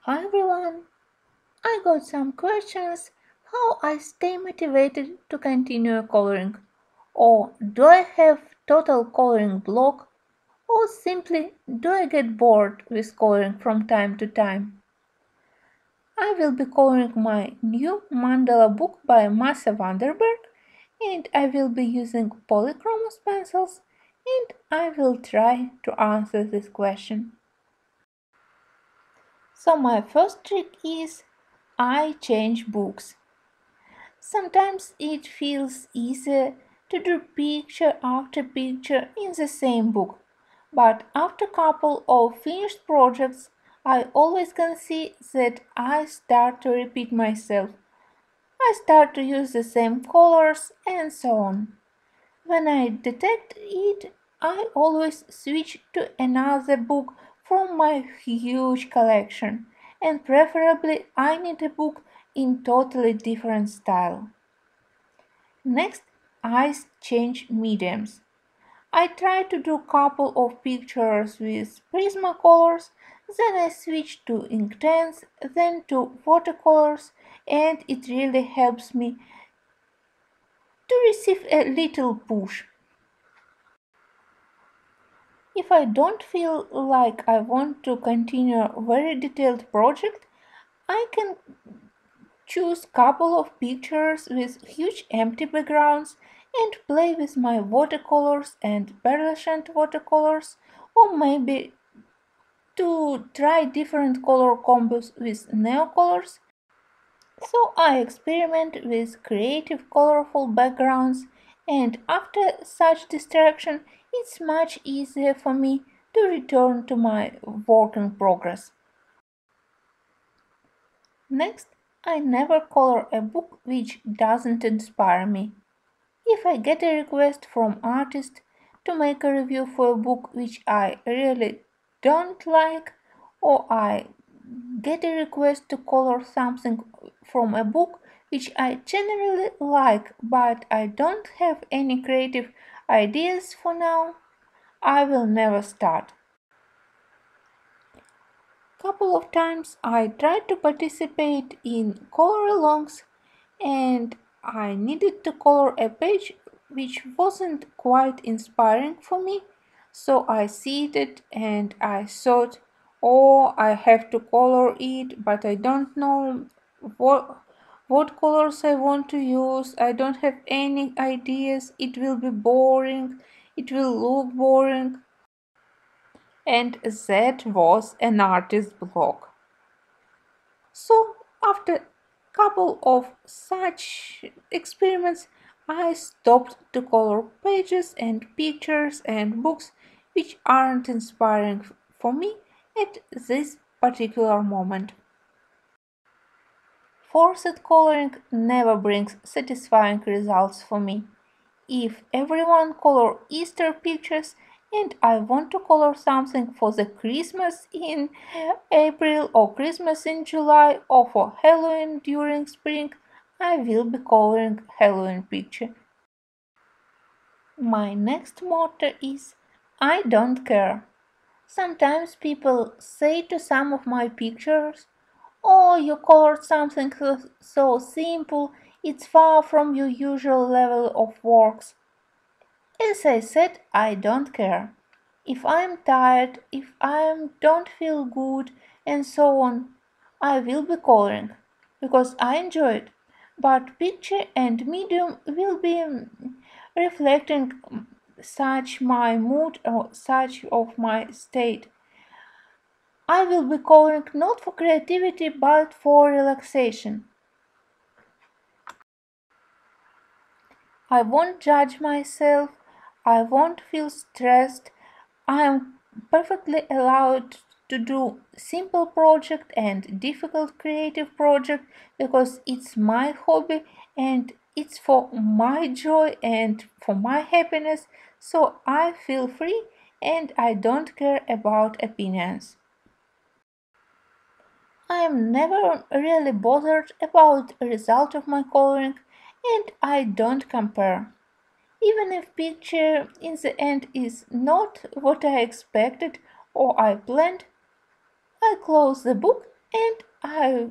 Hi everyone, I got some questions how I stay motivated to continue coloring, or do I have total coloring block, or simply do I get bored with coloring from time to time. I will be coloring my new mandala book by Masja Vandenberg, and I will be using polychromos pencils, and I will try to answer this question. So my first trick is I change books. Sometimes it feels easier to do picture after picture in the same book, but after a couple of finished projects, I always can see that I start to repeat myself. I start to use the same colors and so on. When I detect it, I always switch to another book from my huge collection, and preferably I need a book in totally different style. Next, I change mediums. I try to do couple of pictures with Prismacolors, then I switch to Inktense, then to watercolors, and it really helps me to receive a little push. If I don't feel like I want to continue a very detailed project, I can choose couple of pictures with huge empty backgrounds and play with my watercolors and pearlescent watercolors, or maybe to try different color combos with neocolors. So I experiment with creative colorful backgrounds, and after such distraction it's much easier for me to return to my work in progress. Next, I never color a book which doesn't inspire me. If I get a request from artist to make a review for a book which I really don't like, or I get a request to color something from a book which I generally like but I don't have any creative ideas for now, I will never start. Couple of times I tried to participate in color alongs and I needed to color a page which wasn't quite inspiring for me, so I see it and I thought, oh, I have to color it, but I don't know what colors I want to use. I don't have any ideas. It will be boring. It will look boring. And that was an artist block. So after a couple of such experiments, I stopped to color pages and pictures and books which aren't inspiring for me at this particular moment. Forced coloring never brings satisfying results for me. If everyone color Easter pictures and I want to color something for the Christmas in April or Christmas in July or for Halloween during spring, I will be coloring Halloween picture. My next motto is I don't care. Sometimes people say to some of my pictures, oh, you colored something so simple, it's far from your usual level of works. As I said, I don't care. If I'm tired, if I don't feel good, and so on, I will be coloring because I enjoy it. But picture and medium will be reflecting such my mood or such of my state. I will be coloring not for creativity but for relaxation. I won't judge myself. I won't feel stressed. I am perfectly allowed to do simple project and difficult creative project because it's my hobby and it's for my joy and for my happiness. So I feel free and I don't care about opinions. I am never really bothered about the result of my coloring and I don't compare. Even if picture in the end is not what I expected or I planned, I close the book and I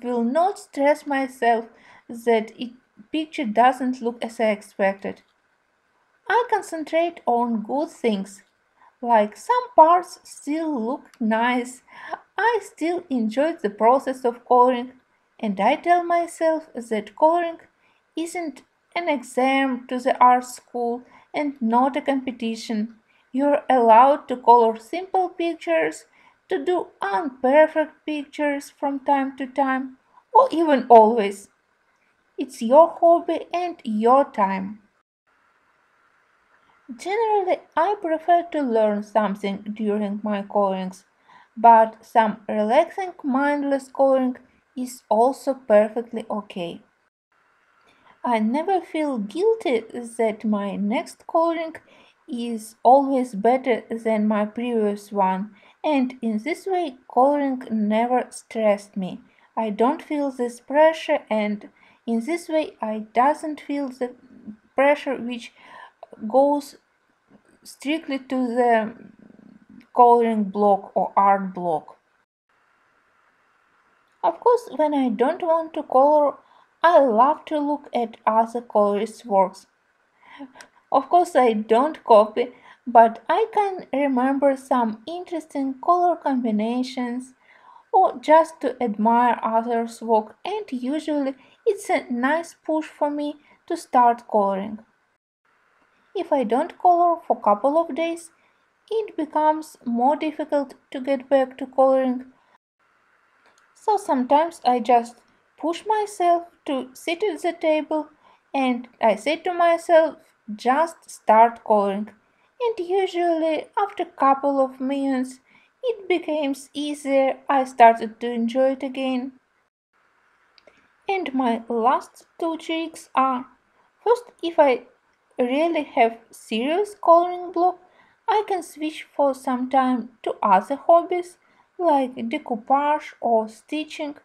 will not stress myself that a picture doesn't look as I expected. I concentrate on good things, like some parts still look nice, I still enjoy the process of coloring, and I tell myself that coloring isn't an exam to the art school and not a competition. You're allowed to color simple pictures, to do unperfect pictures from time to time, or even always. It's your hobby and your time. Generally, I prefer to learn something during my colorings, but some relaxing mindless coloring is also perfectly okay. I never feel guilty that my next coloring is always better than my previous one, and in this way, coloring never stressed me. I don't feel this pressure, and in this way, I doesn't feel the pressure which goes strictly to the coloring block or art block. Of course, when I don't want to color, I love to look at other colorists' works. Of course, I don't copy, but I can remember some interesting color combinations or just to admire others' work, and usually it's a nice push for me to start coloring. If I don't color for a couple of days, it becomes more difficult to get back to coloring. So sometimes I just push myself to sit at the table and I say to myself, just start coloring. And usually, after a couple of minutes, it becomes easier. I started to enjoy it again. And my last two tricks are first, if I really have serious coloring block, I can switch for some time to other hobbies like decoupage or stitching.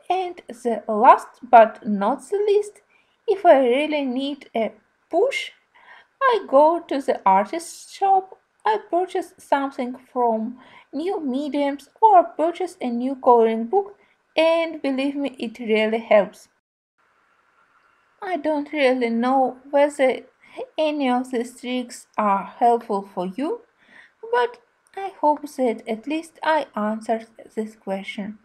And the last but not the least, if I really need a push, I go to the artist shop, I purchase something from new mediums or purchase a new coloring book, and believe me, it really helps. I don't really know whether any of these tricks are helpful for you, but I hope that at least I answered this question.